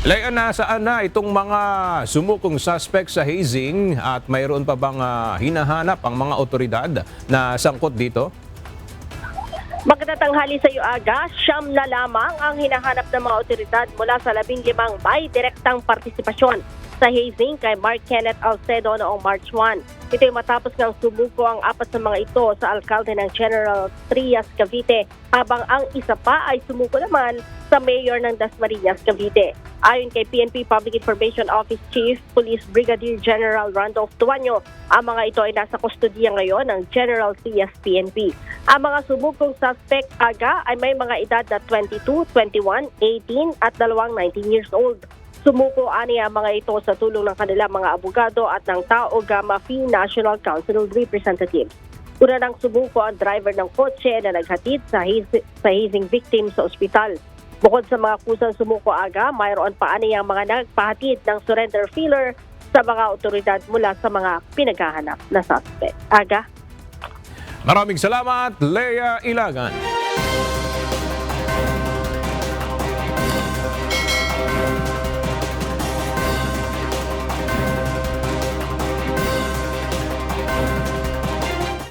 Leia, nasaan na itong mga sumukong suspect sa hazing at mayroon pa bang hinahanap ang mga otoridad na sangkot dito? Magandang tanghali sa iyo, Aga. Siyam na lamang ang hinahanap ng mga otoridad mula sa 15 may direktang partisipasyon sa hazing kay Mark Kenneth Alcedo noong March 1. Ito ay matapos ngang sumuko ang apat sa mga ito sa alkalde ng General Trias, Cavite, habang ang isa pa ay sumuko naman sa mayor ng Dasmariñas, Cavite. Ayon kay PNP Public Information Office Chief Police Brigadier General Randolph Tuanyo, ang mga ito ay nasa kustodiya ngayon ng General Trias PNP. Ang mga sumukong suspect, Aga, ay may mga edad na 22, 21, 18 at 19 years old. Sumuko ani ang mga ito sa tulong ng kanilang mga abogado at ng Tao Gamma Phi National Council of Representatives. Una nang sumuko ang driver ng kotse na naghatid sa hazing victim sa ospital. Bukod sa mga kusang sumuko, Aga, mayroon pa ani ang mga nagpahatid ng surrender feeler sa mga otoridad mula sa mga pinaghahanap na suspect. Aga? Maraming salamat, Leia Ilagan.